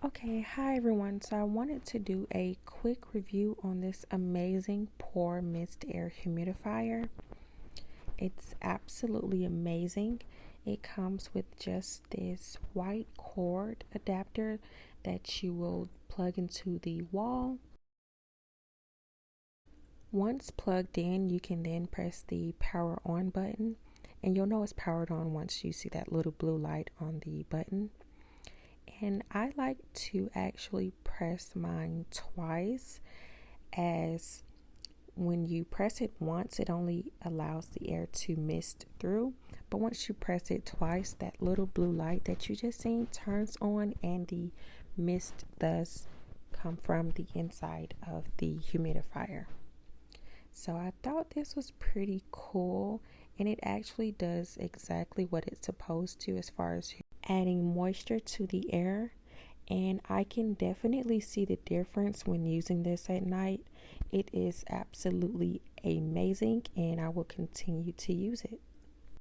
Okay, hi everyone. So I wanted to do a quick review on this amazing Pore Mist Air humidifier. It's absolutely amazing. It comes with just this white cord adapter that you will plug into the wall. Once plugged in, you can then press the power on button, and you'll know it's powered on once you see that little blue light on the button. And I like to actually press mine twice, as when you press it once, it only allows the air to mist through. But once you press it twice, that little blue light that you just seen turns on, and the mist does come from the inside of the humidifier. So I thought this was pretty cool, and it actually does exactly what it's supposed to as far as adding moisture to the air. And I can definitely see the difference when using this at night. It is absolutely amazing, and I will continue to use it.